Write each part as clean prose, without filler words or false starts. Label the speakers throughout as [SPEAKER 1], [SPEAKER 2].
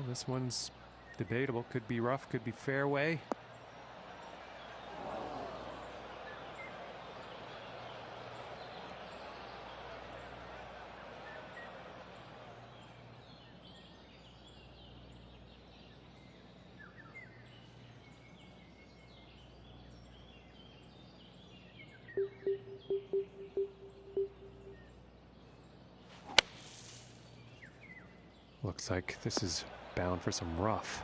[SPEAKER 1] Well, this one's debatable. Could be rough, could be fairway. Looks like this is bound for some rough.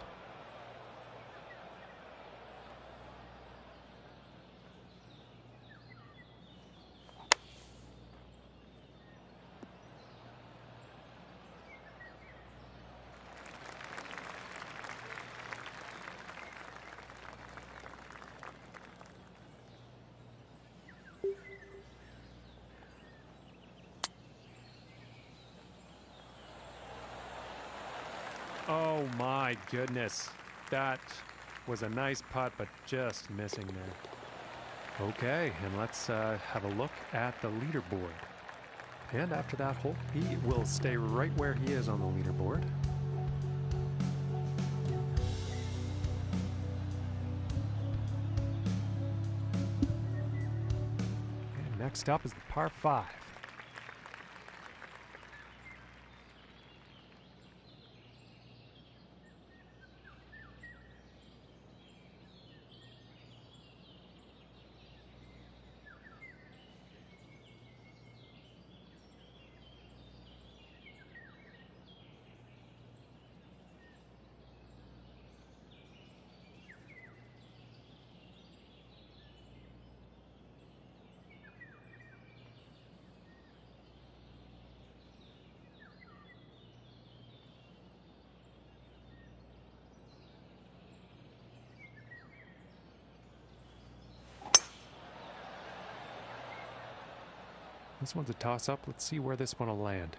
[SPEAKER 1] Oh my goodness. That was a nice putt, but just missing there. Okay, and let's have a look at the leaderboard. And after that hole, he will stay right where he is on the leaderboard. And next up is the par 5. This one's a toss-up. Let's see where this one will land.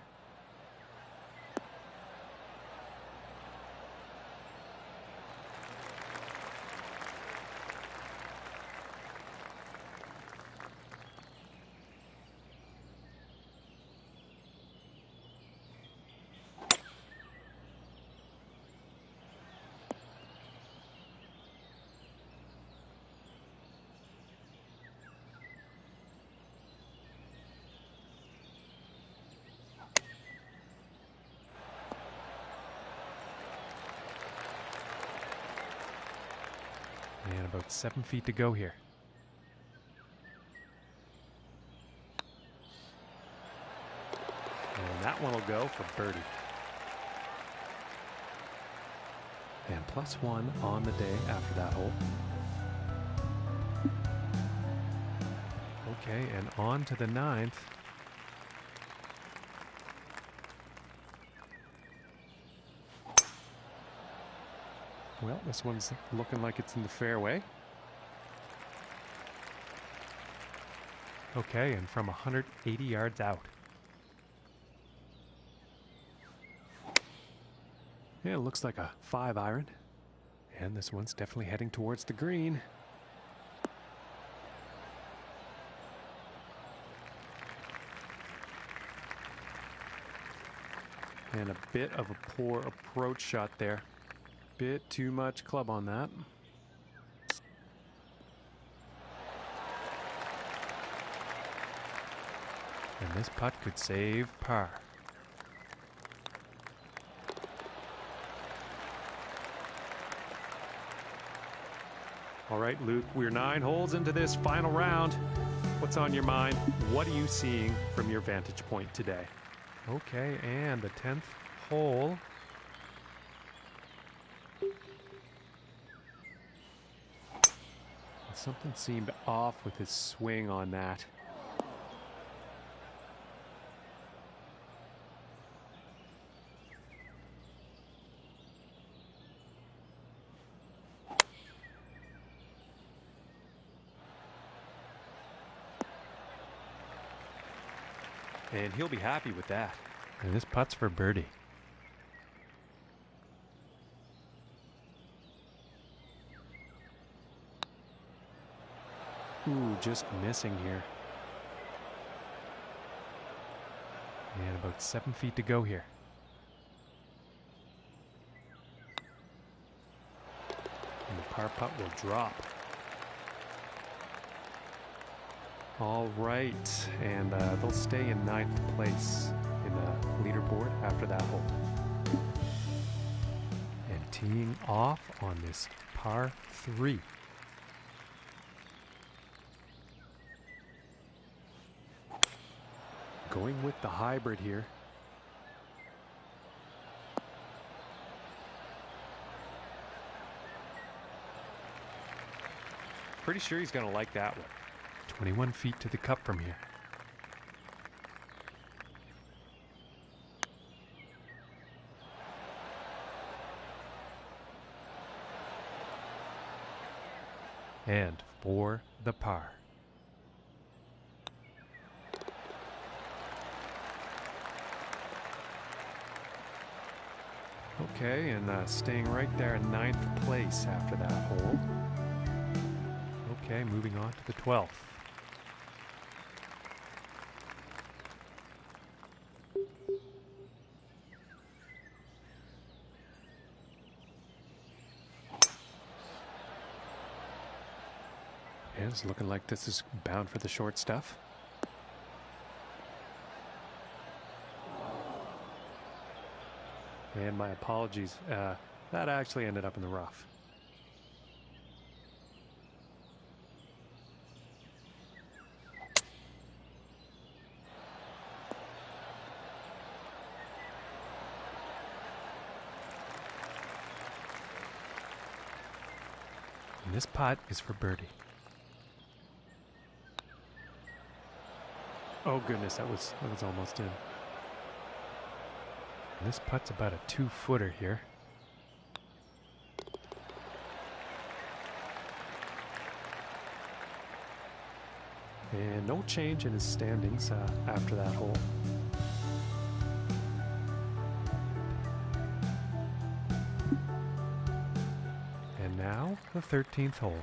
[SPEAKER 1] And about 7 feet to go here. And that one will go for birdie. And +1 on the day after that hole. Okay, and on to the 9th. Well, this one's looking like it's in the fairway. Okay, and from 180 yards out. Yeah, it looks like a 5-iron. And this one's definitely heading towards the green. And a bit of a poor approach shot there. Bit too much club on that. And this putt could save par. All right, Luke, we're 9 holes into this final round. What's on your mind? What are you seeing from your vantage point today? Okay, and the 10th hole. Something seemed off with his swing on that. And he'll be happy with that. And this putt's for birdie. Ooh, just missing here. And about 7 feet to go here. par putt will drop. All right, and they'll stay in 9th place in the leaderboard after that hole. And teeing off on this par 3. Going with the hybrid here. Pretty sure he's going to like that one. 21 feet to the cup from here. And for the par. Okay, and staying right there in 9th place after that hole. Okay, moving on to the 12th. And it's looking like this is bound for the short stuff. And my apologies, that actually ended up in the rough. And this putt is for birdie. Oh goodness, that was almost in. And this putt's about a 2-footer here. And no change in his standings after that hole. And now the 13th hole.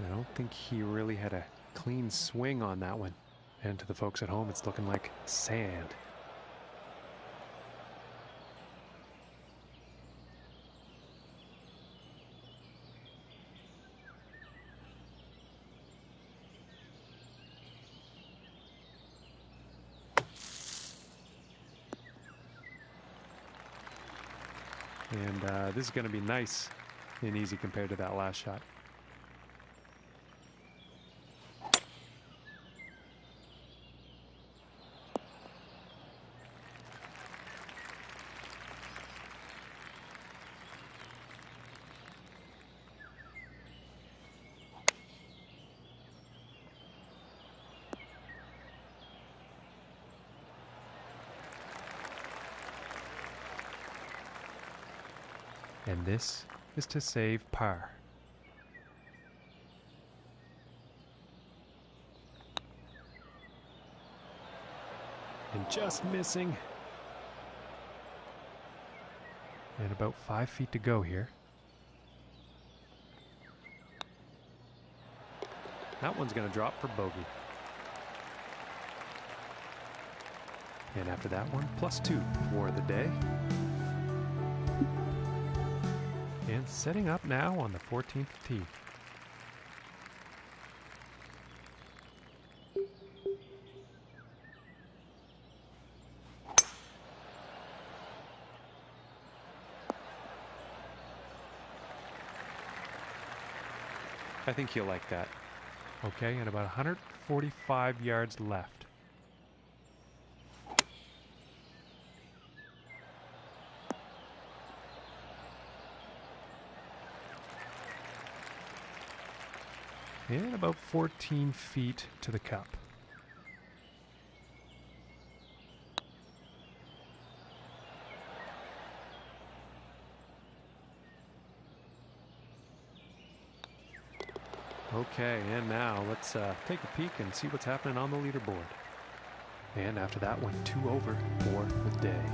[SPEAKER 1] I don't think he really had a clean swing on that one. And to the folks at home, it's looking like sand. And this is going to be nice and easy compared to that last shot. And this is to save par. And just missing. And about 5 feet to go here. That one's going to drop for bogey. And after that one, +2 for the day. And setting up now on the 14th tee. I think he'll like that. Okay, and about 145 yards left. And about 14 feet to the cup. Okay, and now let's take a peek and see what's happening on the leaderboard. And after that one, 2 over for the day.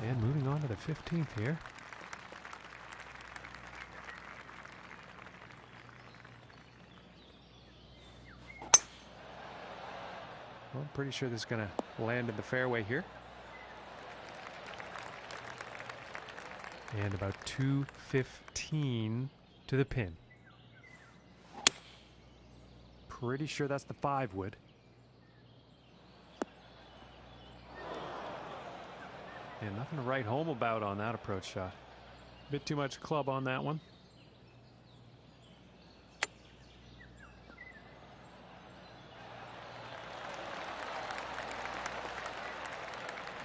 [SPEAKER 1] And moving on to the 15th here. Well, I'm pretty sure this is going to land in the fairway here. And about 215 to the pin. Pretty sure that's the 5 wood. And nothing to write home about on that approach shot. Bit too much club on that one.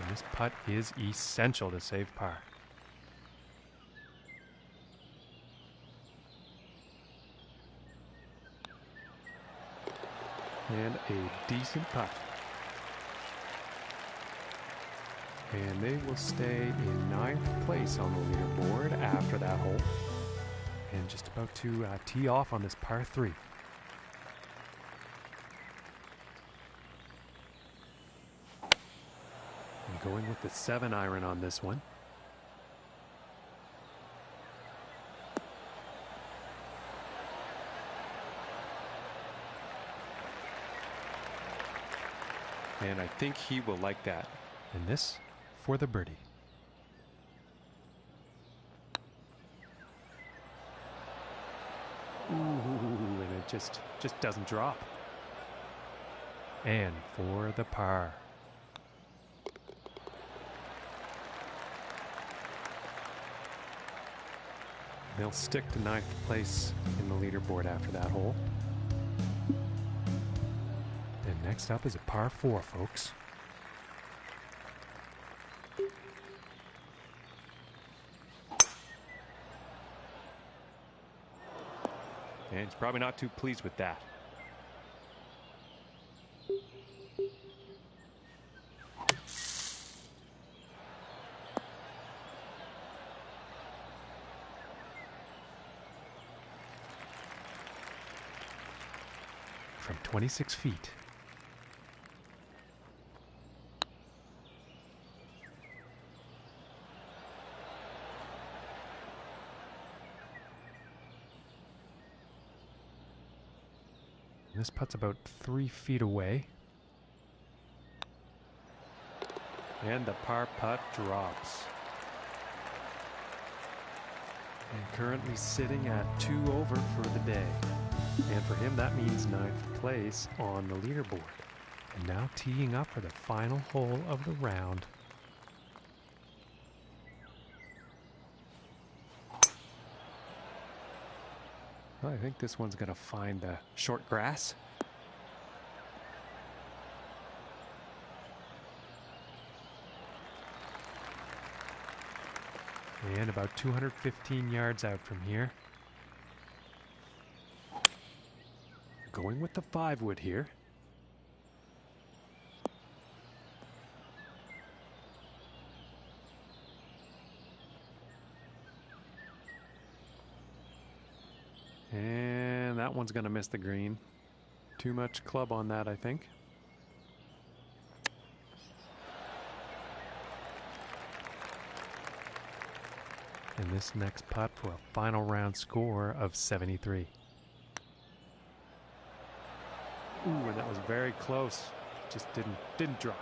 [SPEAKER 1] And this putt is essential to save par. And a decent putt. And they will stay in 9th place on the leaderboard after that hole. And just about to tee off on this par 3. And going with the 7 iron on this one. And I think he will like that. And this for the birdie. Ooh, and it just doesn't drop. And for the par. They'll stick to 9th place in the leaderboard after that hole. And next up is a par 4, folks. And he's probably not too pleased with that. From 26 feet. This putt's about 3 feet away. And the par putt drops. And currently sitting at 2 over for the day. And for him, that means 9th place on the leaderboard. And now teeing up for the final hole of the round. Well, I think this one's going to find the short grass. And about 215 yards out from here. Going with the 5 wood here. And that one's going to miss the green. Too much club on that, I think. And this next putt for a final round score of 73. Ooh, and that was very close. Just didn't drop.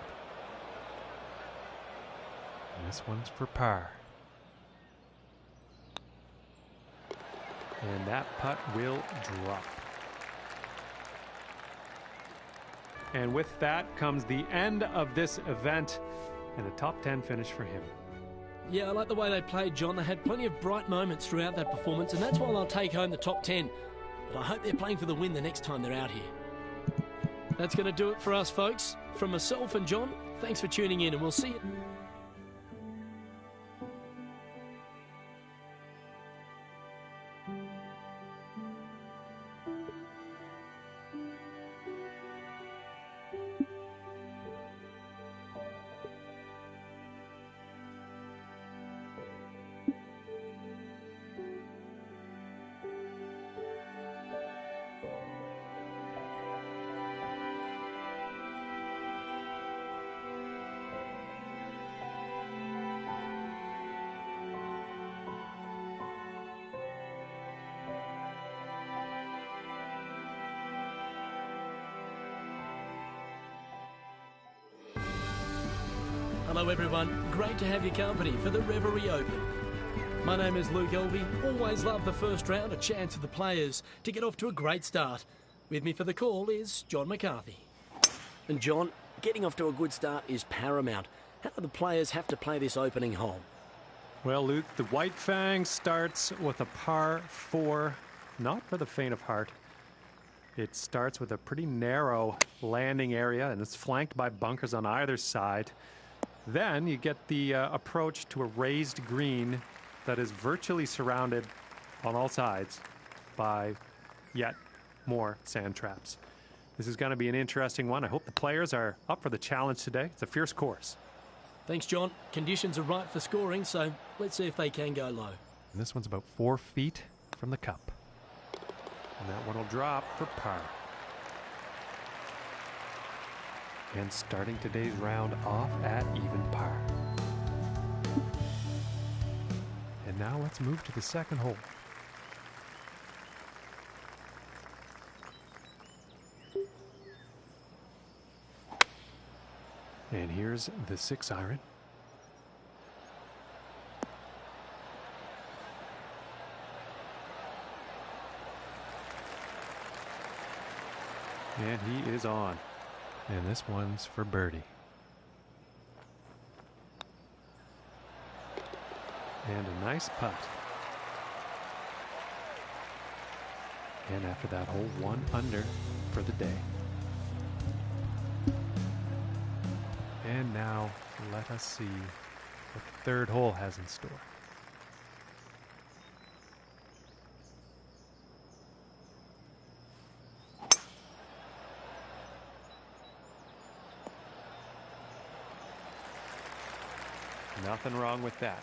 [SPEAKER 1] And this one's for par. And that putt will drop. And with that comes the end of this event and a top 10 finish for him.
[SPEAKER 2] Yeah, I like the way they played, John. They had plenty of bright moments throughout that performance, and that's why they'll take home the top 10. But I hope they're playing for the win the next time they're out here. That's going to do it for us, folks. From myself and John, thanks for tuning in, and we'll see you. Hello everyone, great to have your company for the Reverie Open. My name is Luke Elvey. Always love the first round, a chance for the players to get off to a great start. With me for the call is John McCarthy. And John, getting off to a good start is paramount. How do the players have to play this opening hole?
[SPEAKER 1] Well, Luke, the White Fang starts with a par 4, not for the faint of heart. It starts with a pretty narrow landing area, and it's flanked by bunkers on either side. Then you get the approach to a raised green that is virtually surrounded on all sides by yet more sand traps. This is going to be an interesting one. I hope the players are up for the challenge today. It's a fierce course.
[SPEAKER 2] Thanks, John. Conditions are right for scoring, so let's see if they can go low.
[SPEAKER 1] And this one's about 4 feet from the cup. And that one will drop for par. And starting today's round off at even par. And now let's move to the second hole. And here's the 6-iron. And he is on. And this one's for birdie. And a nice putt. And after that hole, 1 under for the day. And now let us see what the third hole has in store. Nothing wrong with that.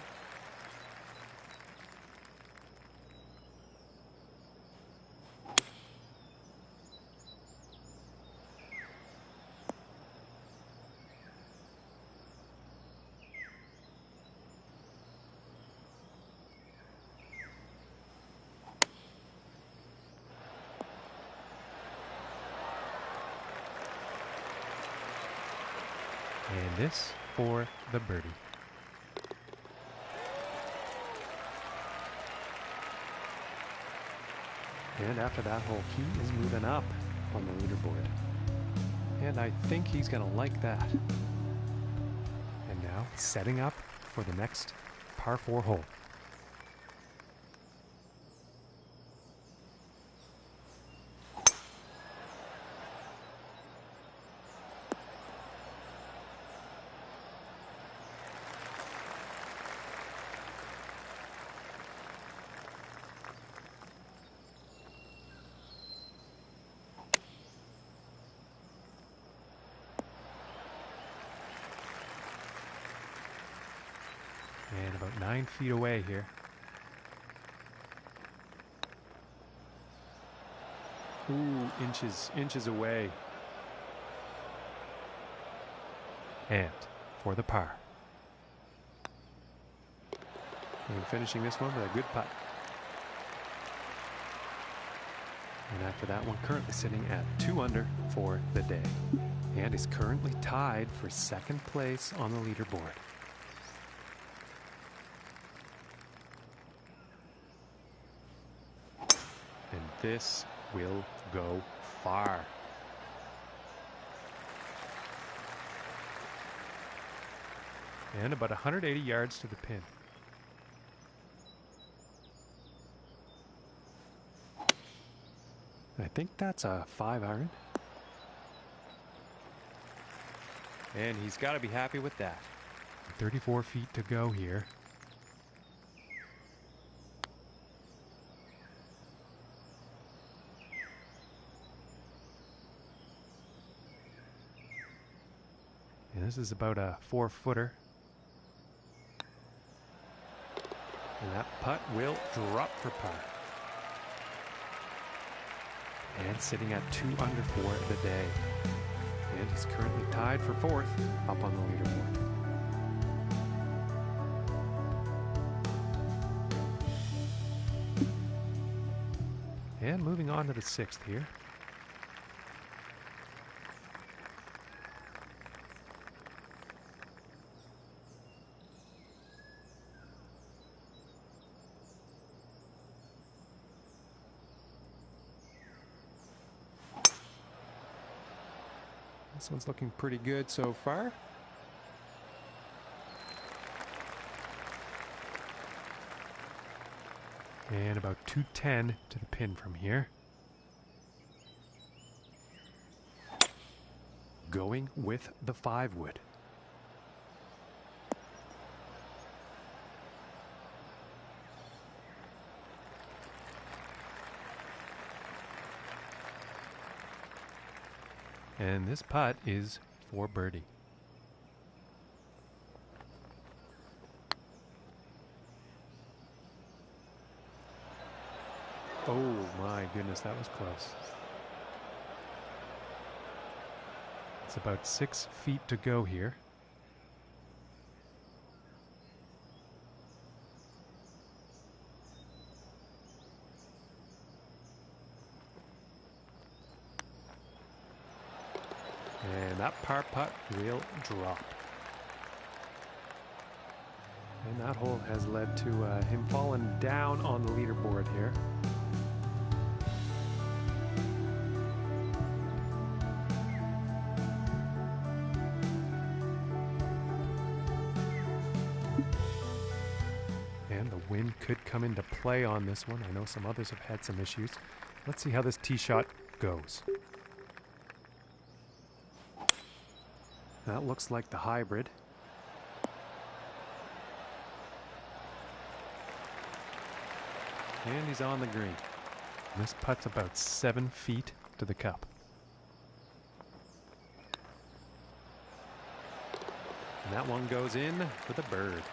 [SPEAKER 1] And this for the birdie. And after that hole, he is moving up on the leaderboard. And I think he's going to like that. And now setting up for the next par 4 hole. And about 9 feet away here. Ooh, inches away. And for the par. And finishing this one with a good putt. And after that one, currently sitting at 2 under for the day. And is currently tied for second place on the leaderboard. And this will go far. And about 180 yards to the pin. I think that's a 5-iron. And he's got to be happy with that. 34 feet to go here. And this is about a 4-footer. And that putt will drop for par. And sitting at 2 under for the day. And he's currently tied for 4th up on the leaderboard. And moving on to the 6th here. This one's looking pretty good so far. And about 210 to the pin from here. Going with the 5-wood. And this putt is for birdie. Oh my goodness, that was close. It's about 6 feet to go here. And that par putt will drop. And that hole has led to him falling down on the leaderboard here. And the wind could come into play on this one. I know some others have had some issues. Let's see how this tee shot goes. That looks like the hybrid. And he's on the green. This putt's about 7 feet to the cup. And that one goes in for the bird.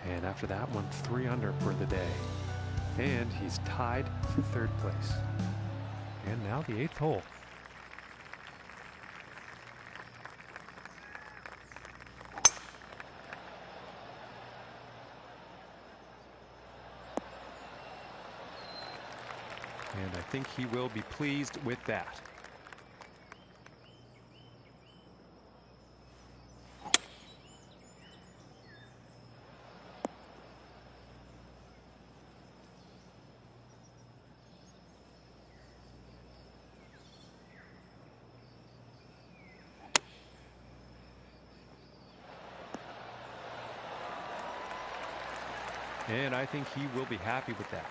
[SPEAKER 1] And after that one, 3 under for the day. And he's tied for 3rd place. And now the 8th hole. And I think he will be pleased with that. And I think he will be happy with that.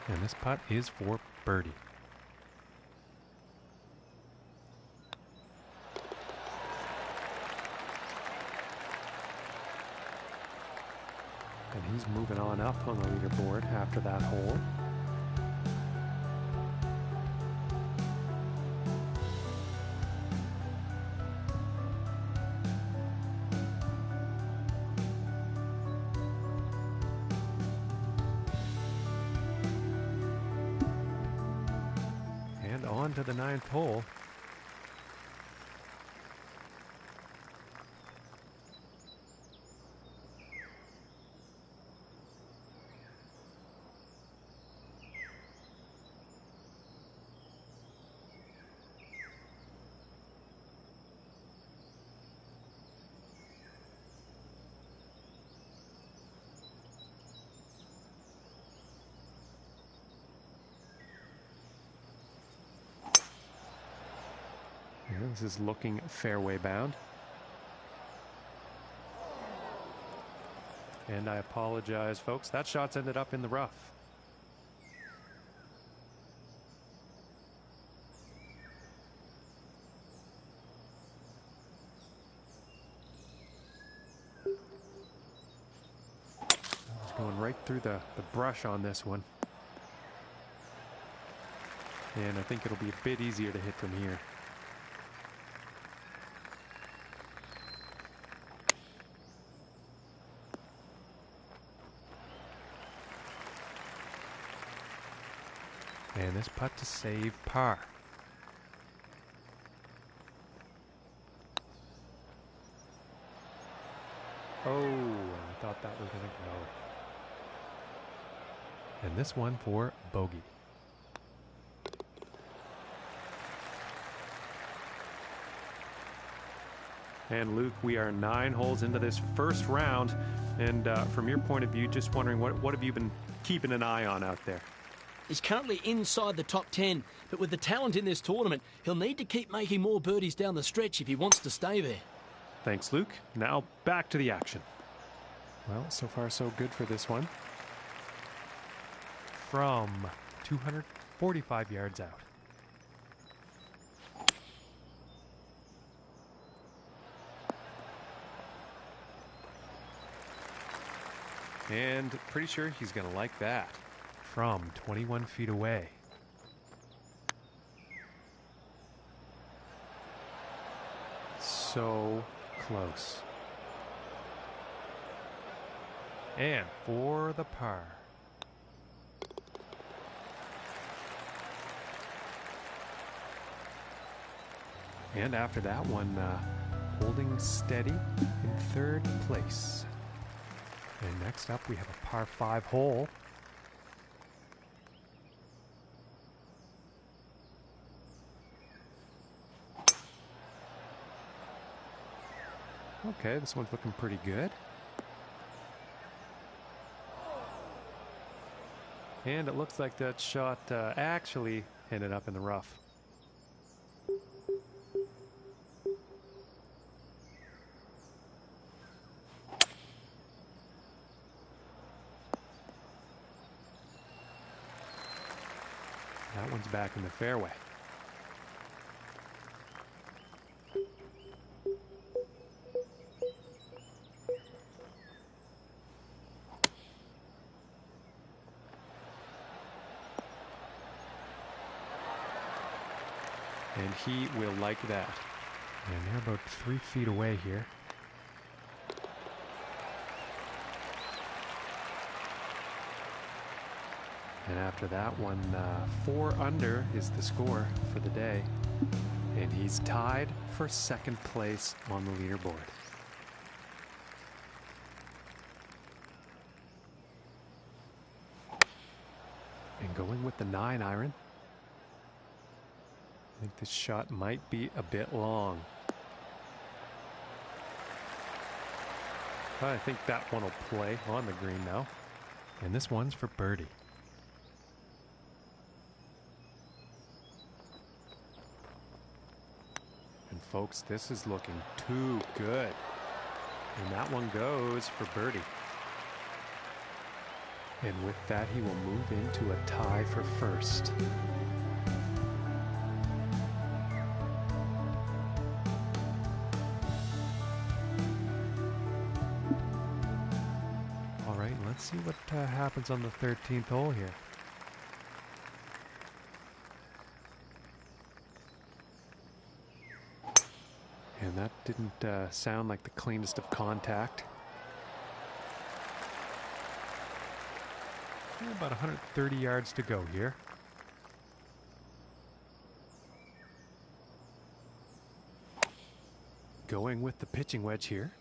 [SPEAKER 1] And this putt is for birdie. And he's moving on up on the leaderboard after that hole. On to the 9th hole. This is looking fairway bound. And I apologize, folks. That shot's ended up in the rough. It's going right through the brush on this one. And I think it'll be a bit easier to hit from here. And this putt to save par. Oh, I thought that was going to go. And this one for bogey. And Luke, we are 9 holes into this first round. And from your point of view, just wondering what have you been keeping an eye on out there?
[SPEAKER 2] He's currently inside the top 10, but with the talent in this tournament, he'll need to keep making more birdies down the stretch if he wants to stay there.
[SPEAKER 1] Thanks, Luke. Now back to the action. Well, so far so good for this one. From 245 yards out. And pretty sure he's going to like that. From 21 feet away. So close. And for the par. And after that one, holding steady in third place. And next up, we have a par 5 hole. Okay, this one's looking pretty good. And it looks like that shot actually ended up in the rough. That one's back in the fairway. And he will like that. And they're about 3 feet away here. And after that one, 4 under is the score for the day. And he's tied for second place on the leaderboard. And going with the 9 iron. I think this shot might be a bit long. But I think that one will play on the green now. And this one's for birdie. And folks, this is looking too good. And that one goes for birdie. And with that, he will move into a tie for first. All right, let's see what happens on the 13th hole here. And that didn't sound like the cleanest of contact. About 130 yards to go here. Going with the pitching wedge here.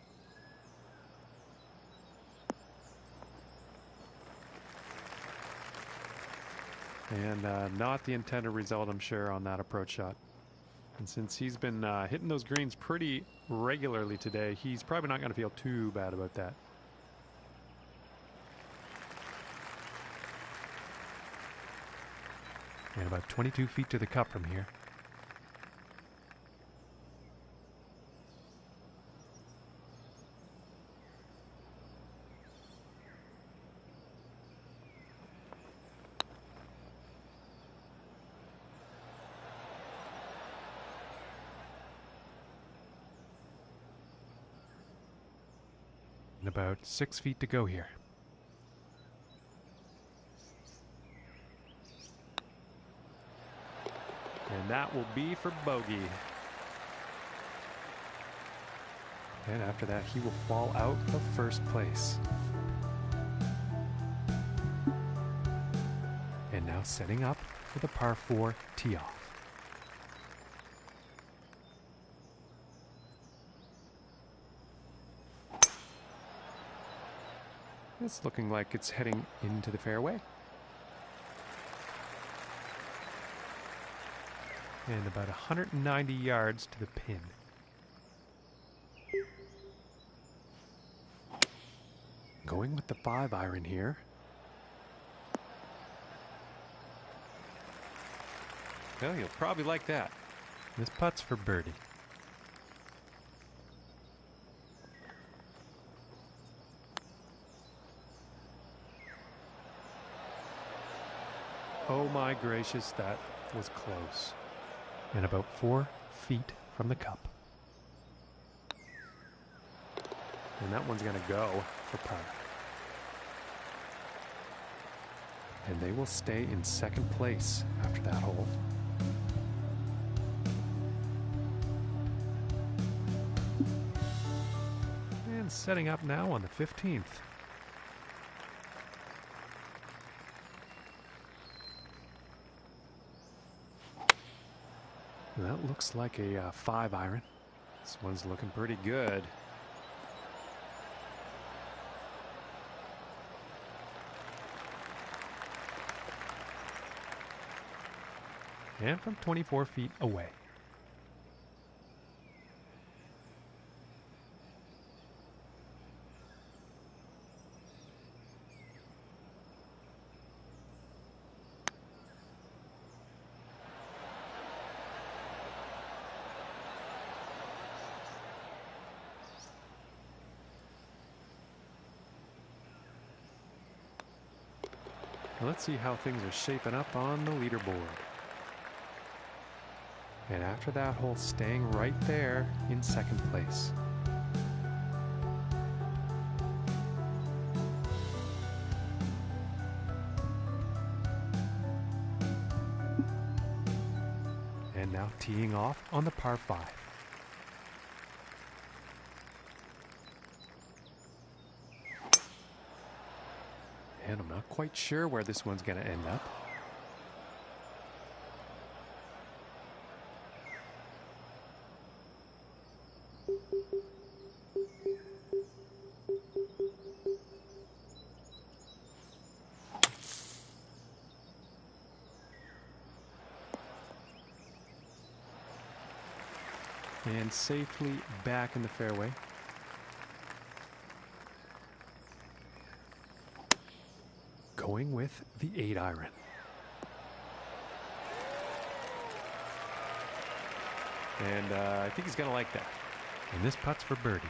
[SPEAKER 1] And not the intended result, I'm sure, on that approach shot. And since he's been hitting those greens pretty regularly today, he's probably not going to feel too bad about that. And about 22 feet to the cup from here. And about 6 feet to go here. And that will be for bogey. And after that, he will fall out of first place. And now setting up for the par 4 tee off. It's looking like it's heading into the fairway. And about 190 yards to the pin. Going with the 5 iron here. Well, you'll probably like that. This putt's for birdie. Oh my gracious, that was close. And about 4 feet from the cup. And that one's going to go for par. And they will stay in second place after that hole. And setting up now on the 15th. That looks like a 5-iron. This one's looking pretty good. And from 24 feet away. Let's see how things are shaping up on the leaderboard. And after that hole, staying right there in second place. And now teeing off on the par 5. And I'm not quite sure where this one's going to end up. And safely back in the fairway. Going with the 8-iron. And I think he's going to like that. And this putt's for birdie.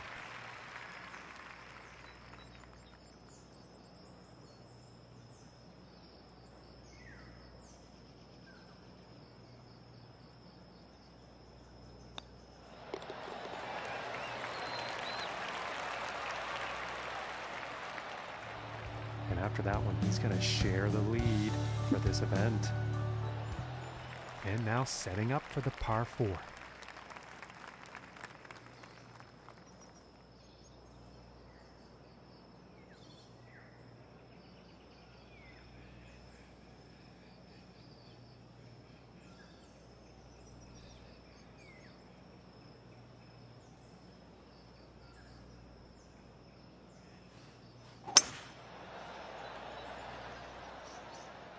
[SPEAKER 1] And after that one, he's going to share the lead for this event. And now setting up for the par 4.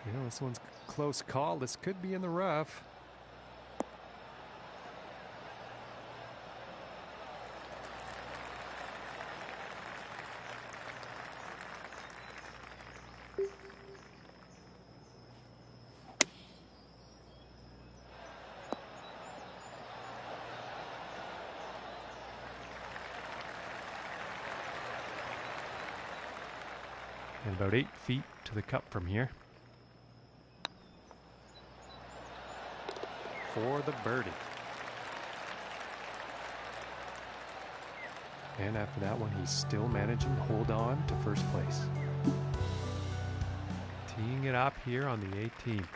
[SPEAKER 1] You know, this one's a close call. This could be in the rough. And about 8 feet to the cup from here. For the birdie. And after that one, he's still managing to hold on to first place. Teeing it up here on the 18th.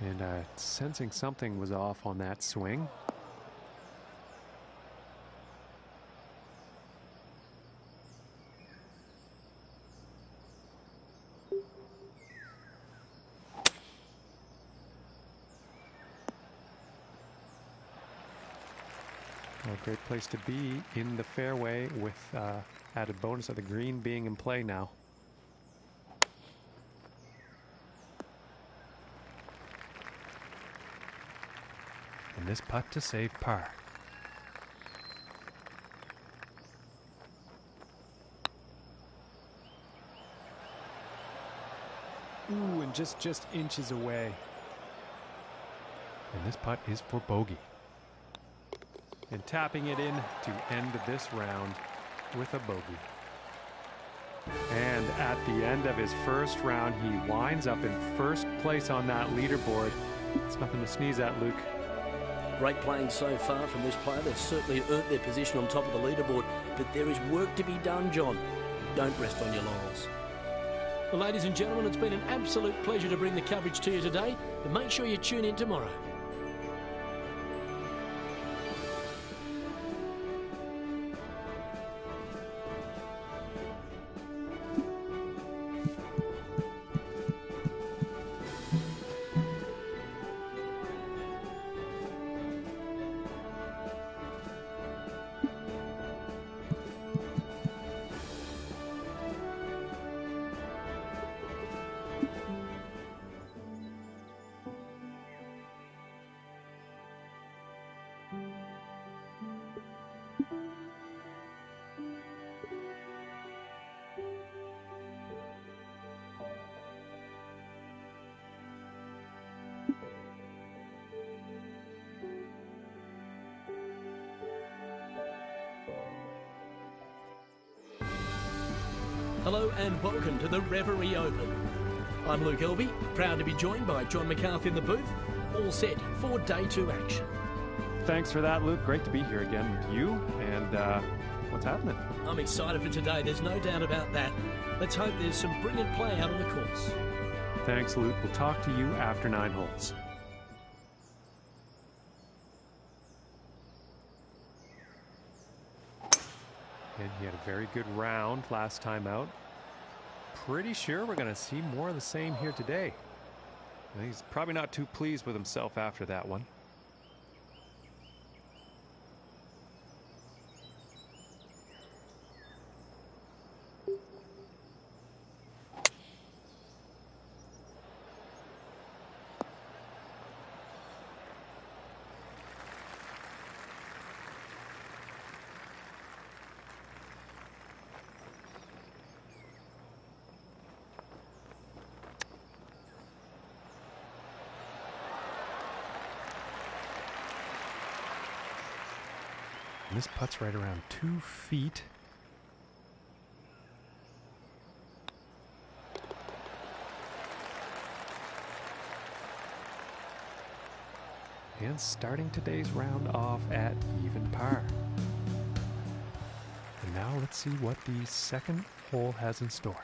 [SPEAKER 1] And sensing something was off on that swing. A great place to be in the fairway with added bonus of the green being in play now. And this putt to save par. and just inches away. And this putt is for bogey. And tapping it in to end this round with a bogey. And at the end of his first round, he winds up in first place on that leaderboard. It's nothing to sneeze at, Luke.
[SPEAKER 2] Great playing so far from this player. They've certainly earned their position on top of the leaderboard, but there is work to be done, John. Don't rest on your laurels. Well, ladies and gentlemen, it's been an absolute pleasure to bring the coverage to you today, but make sure you tune in tomorrow. Hello and welcome to the Reverie Open. I'm Luke Elby, proud to be joined by John McCarthy in the booth, all set for day 2 action.
[SPEAKER 1] Thanks for that, Luke. Great to be here again with you. And what's happening?
[SPEAKER 2] I'm excited for today, there's no doubt about that. Let's hope there's some brilliant play out on the course.
[SPEAKER 1] Thanks, Luke. We'll talk to you after 9 holes. And he had a very good round last time out. Pretty sure we're going to see more of the same here today. He's probably not too pleased with himself after that one. And this putt's right around 2 feet. And starting today's round off at even par. And now let's see what the second hole has in store.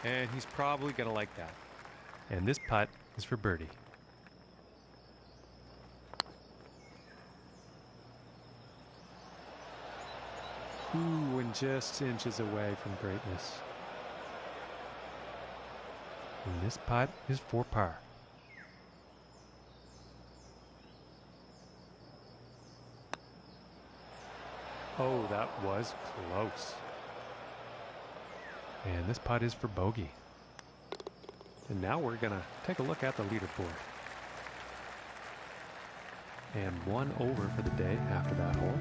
[SPEAKER 1] And he's probably going to like that. And this putt is for birdie. Ooh, and just inches away from greatness. And this putt is for par. Oh, that was close. And this putt is for bogey. And now we're going to take a look at the leaderboard. And 1 over for the day after that hole.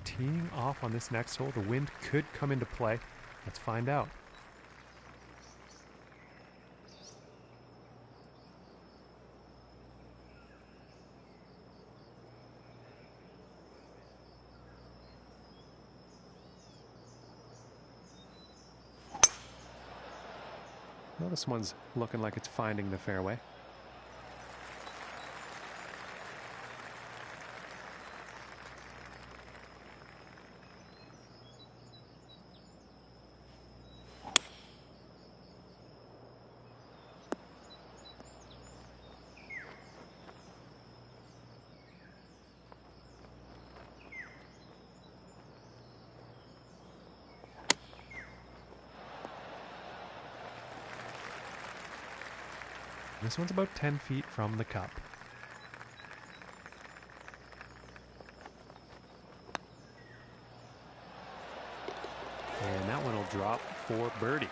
[SPEAKER 1] Teeing off on this next hole, the wind could come into play. Let's find out. Well, this one's looking like it's finding the fairway. This one's about 10 feet from the cup. And that one will drop for birdie.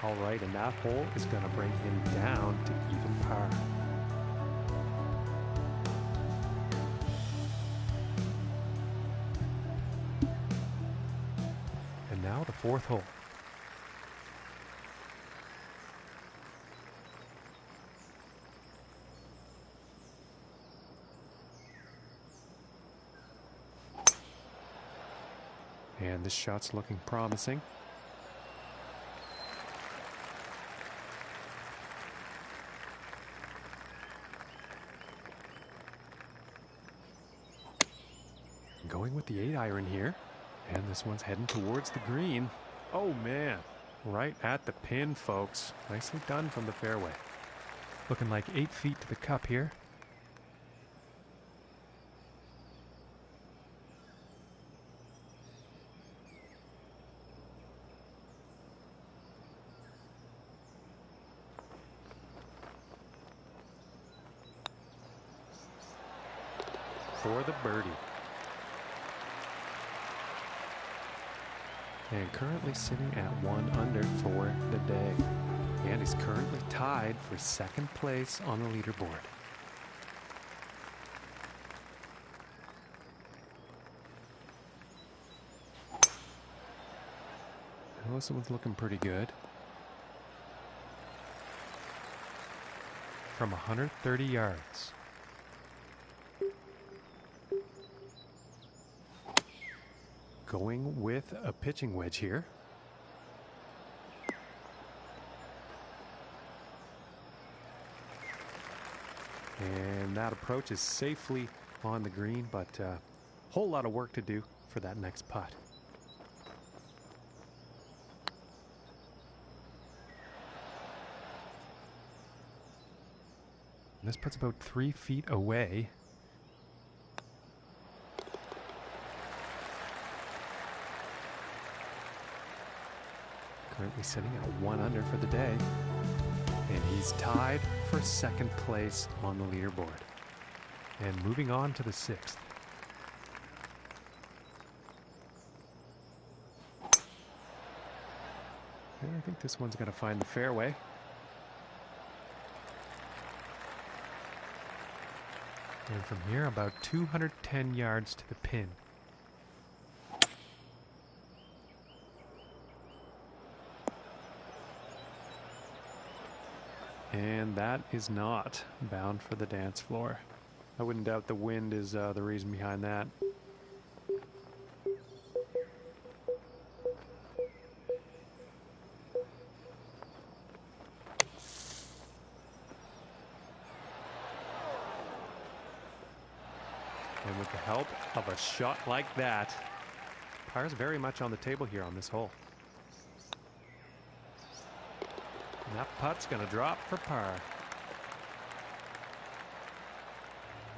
[SPEAKER 1] All right, and that hole is going to bring him down to even par. And now the fourth hole. And this shot's looking promising. Going with the 8-iron here. And this one's heading towards the green. Oh man, right at the pin, folks. Nicely done from the fairway. Looking like 8 feet to the cup here. For the birdie. And currently sitting at 1 under for the day. And he's currently tied for second place on the leaderboard. Well, this one's looking pretty good. From 130 yards. Going with a pitching wedge here. And that approach is safely on the green, but a whole lot of work to do for that next putt. And this putt's about 3 feet away. Currently sitting at 1 under for the day. And he's tied for second place on the leaderboard. And moving on to the 6th. And I think this one's going to find the fairway. And from here, about 210 yards to the pin. And that is not bound for the dance floor. I wouldn't doubt the wind is the reason behind that. And with the help of a shot like that, par's very much on the table here on this hole. And that putt's going to drop for par.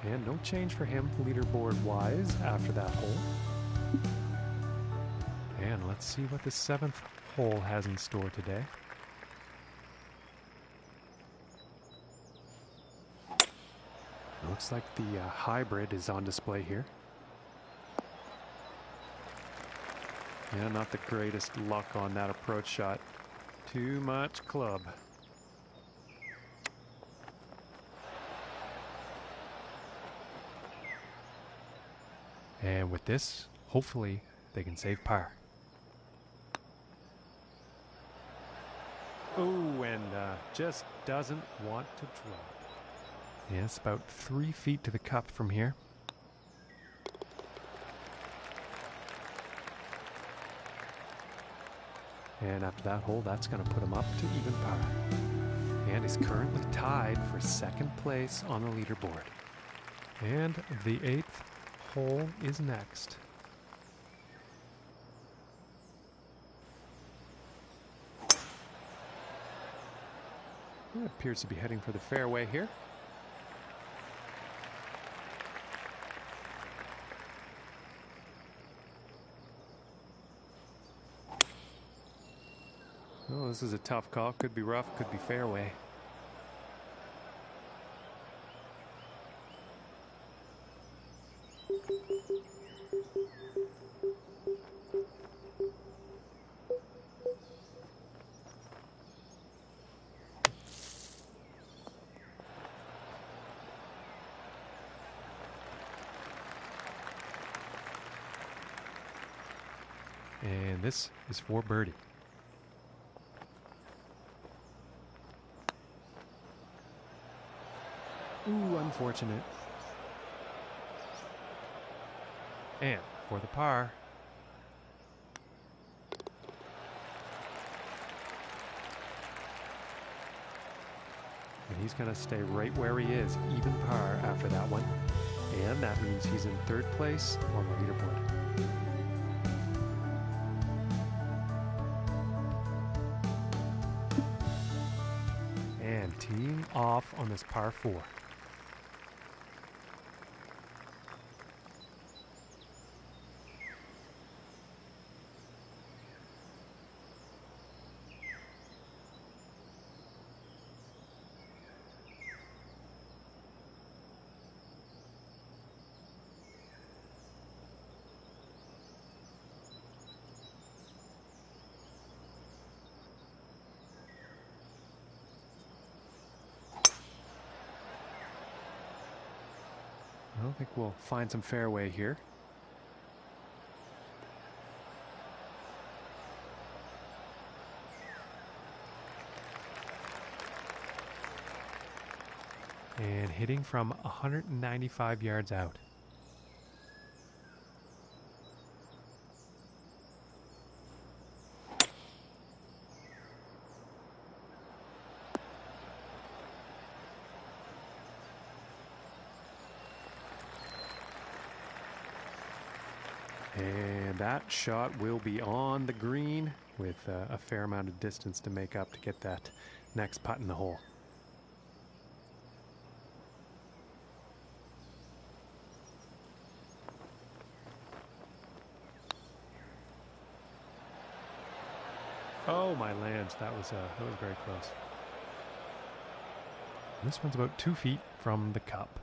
[SPEAKER 1] And no change for him leaderboard-wise after that hole. And let's see what the 7th hole has in store today. Looks like the hybrid is on display here. Yeah, not the greatest luck on that approach shot. Too much club. And with this, hopefully they can save par. Oh, and just doesn't want to drop. Yeah, it's about 3 feet to the cup from here. And after that hole, that's going to put him up to even par. And he's currently tied for second place on the leaderboard. And the 8th hole is next. It appears to be heading for the fairway here. Oh, this is a tough call. Could be rough, could be fairway. And this is for birdie. Ooh, unfortunate. And for the par. And he's going to stay right where he is, even par after that one. And that means he's in 3rd place on the leaderboard. And teeing off on this par 4. I think we'll find some fairway here. And hitting from 195 yards out. And that shot will be on the green with a fair amount of distance to make up to get that next putt in the hole. Oh my lands, that was very close. This one's about 2 feet from the cup.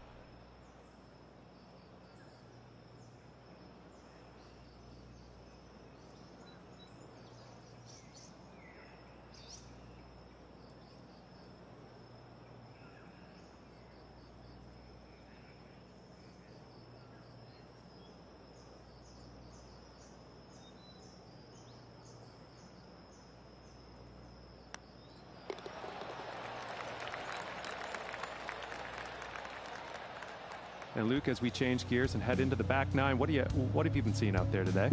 [SPEAKER 1] And Luke, as we change gears and head into the back nine, what have you been seeing out there today?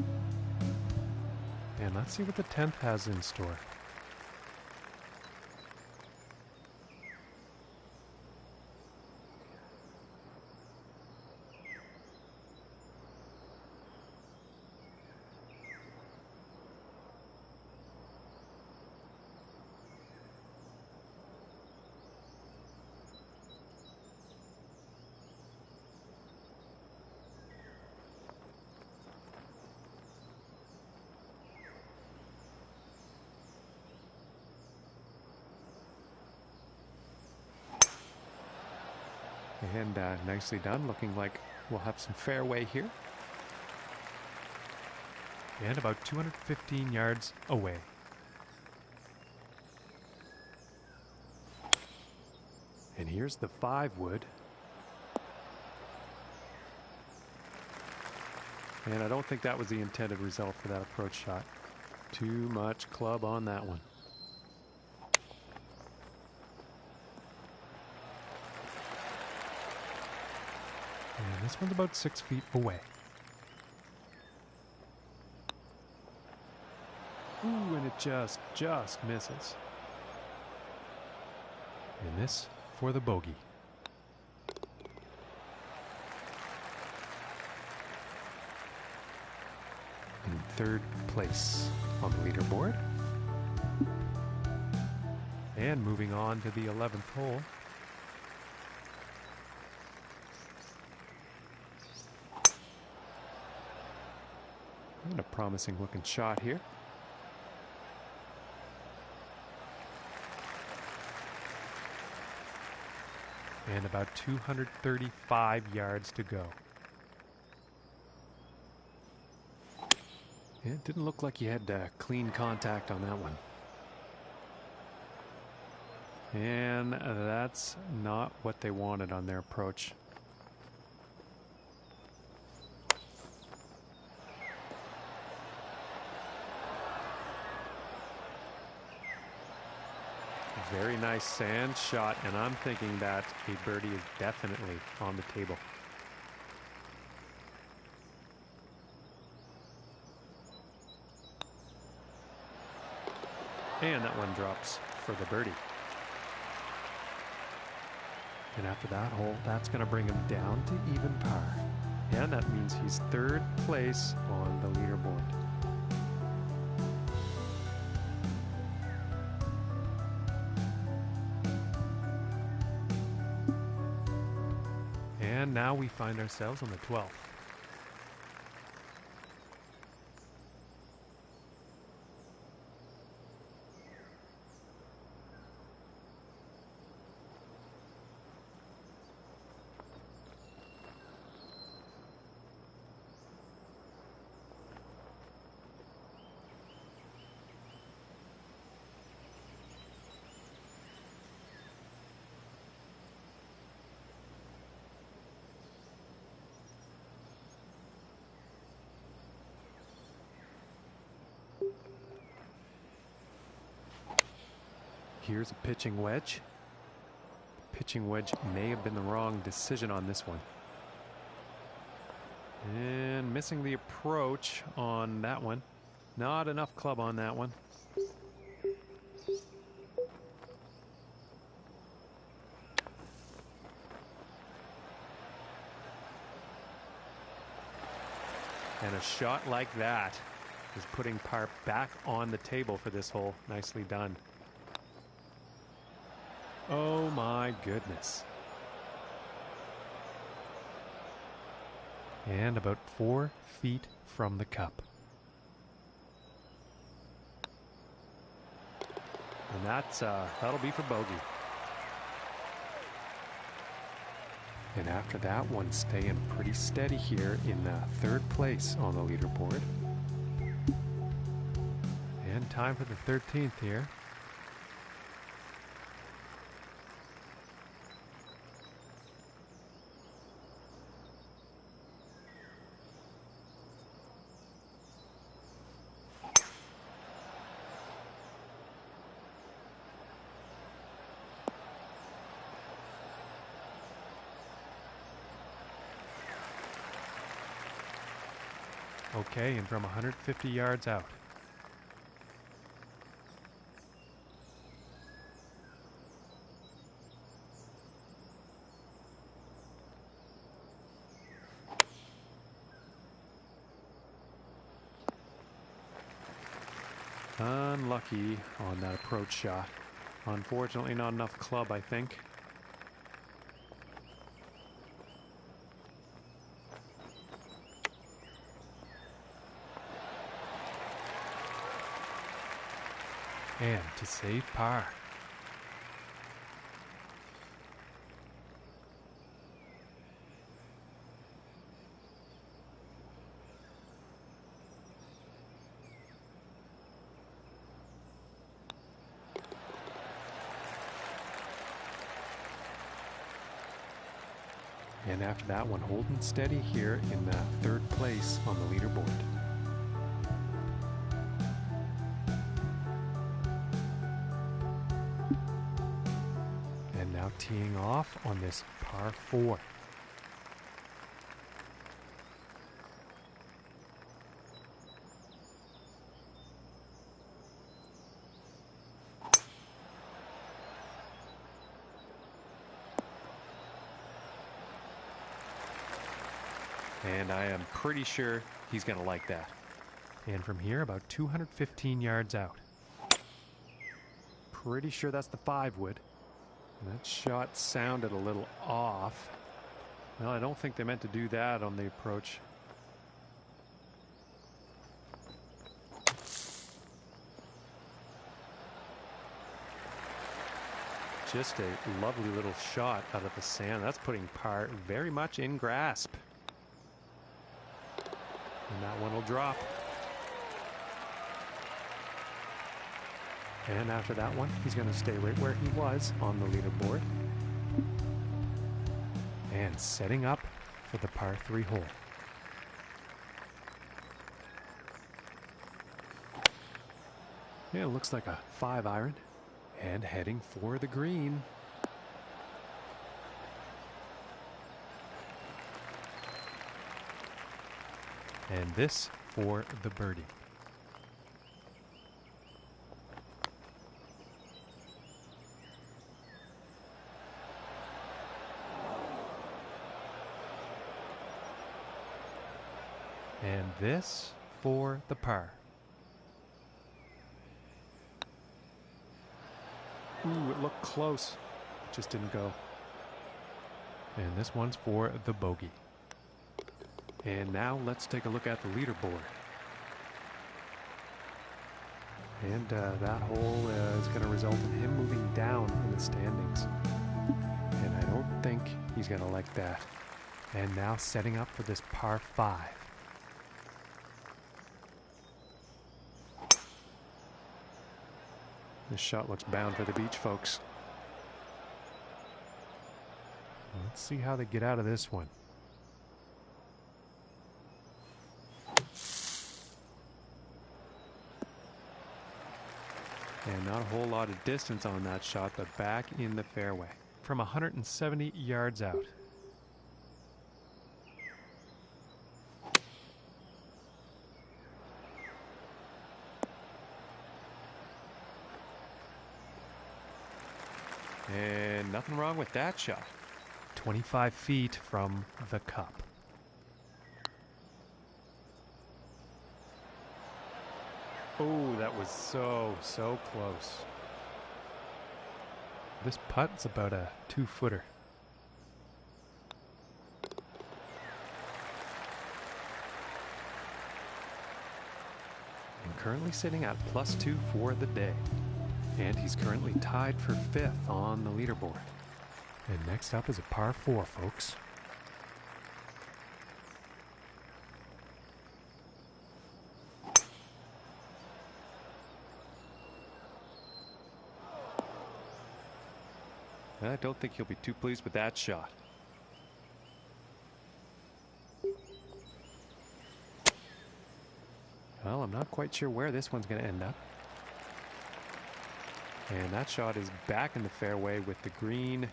[SPEAKER 1] And let's see what the 10th has in store. And nicely done, looking like we'll have some fairway here. And about 215 yards away. And here's the 5 wood. And I don't think that was the intended result for that approach shot. Too much club on that one. And this one's about 6 feet away. Ooh, and it just misses. And this for the bogey. In third place on the leaderboard. And moving on to the 11th hole. And a promising looking shot here. And about 235 yards to go. Yeah, it didn't look like you had clean contact on that one. And that's not what they wanted on their approach. Very nice sand shot, and I'm thinking that a birdie is definitely on the table. And that one drops for the birdie. And after that hole, that's going to bring him down to even par. And that means he's third place on the leaderboard. And now we find ourselves on the 12th. Here's a pitching wedge. Pitching wedge may have been the wrong decision on this one. And missing the approach on that one. Not enough club on that one. And a shot like that is putting par back on the table for this hole. Nicely done. Oh my goodness. And about 4 feet from the cup. And that'll be for bogey. And after that one, staying pretty steady here in third place on the leaderboard. And time for the 13th here. Okay, and from 150 yards out. Unlucky on that approach shot. Unfortunately, not enough club, I think. And to save par. And after that one, holding steady here in third place on the leaderboard. And now teeing off on this par 4. And I am pretty sure he's going to like that. And from here, about 215 yards out. Pretty sure that's the 5-wood. And that shot sounded a little off. Well, I don't think they meant to do that on the approach. Just a lovely little shot out of the sand. That's putting par very much in grasp. And that one will drop. And after that one, he's going to stay right where he was on the leaderboard. And setting up for the par 3 hole. Yeah, it looks like a 5-iron. And heading for the green. And this for the birdie. And this for the par. Ooh, it looked close. It just didn't go. And this one's for the bogey. And now let's take a look at the leaderboard. And that hole is going to result in him moving down in the standings. And I don't think he's going to like that. And now setting up for this par 5. This shot looks bound for the beach, folks. Let's see how they get out of this one. And not a whole lot of distance on that shot, but back in the fairway from 170 yards out. And nothing wrong with that shot. 25 feet from the cup. Oh, that was so close. This putt's about a 2-footer. And currently sitting at +2 for the day. And he's currently tied for 5th on the leaderboard. And next up is a par 4, folks. I don't think he'll be too pleased with that shot. Well, I'm not quite sure where this one's going to end up. And that shot is back in the fairway with the green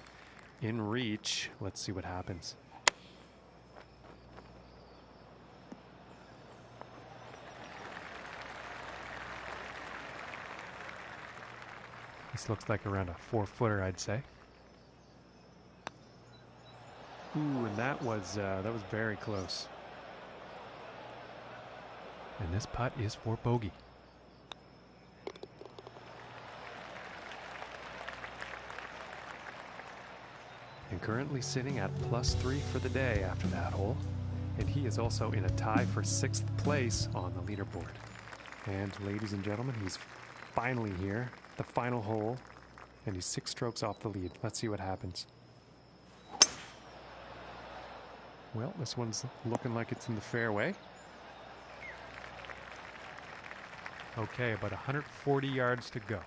[SPEAKER 1] in reach. Let's see what happens. This looks like around a 4-footer, I'd say. Ooh, and that was very close. And this putt is for bogey. And currently sitting at +3 for the day after that hole. And he is also in a tie for 6th place on the leaderboard. And ladies and gentlemen, he's finally here, the final hole, and he's 6 strokes off the lead. Let's see what happens. Well, this one's looking like it's in the fairway. Okay, about 140 yards to go.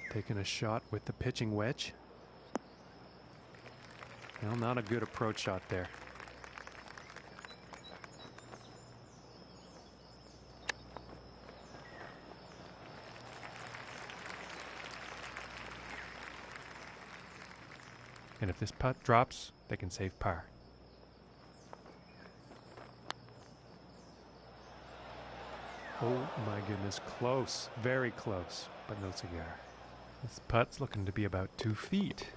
[SPEAKER 1] Taking a shot with the pitching wedge. Well, not a good approach shot there. And if this putt drops, they can save par. Oh my goodness, close, very close, but no cigar. This putt's looking to be about 2 feet.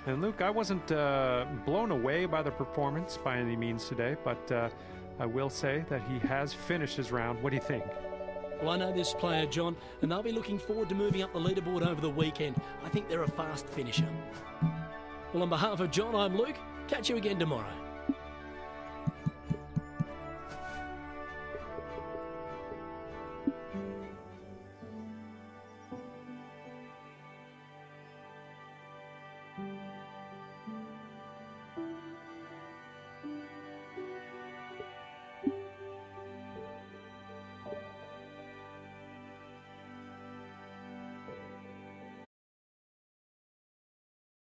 [SPEAKER 1] And Luke, I wasn't blown away by the performance by any means today, but I will say that he has finished his round. What do you think?
[SPEAKER 2] Well, I know this player, John, and they'll be looking forward to moving up the leaderboard over the weekend. I think they're a fast finisher. Well, on behalf of John, I'm Luke. Catch you again tomorrow.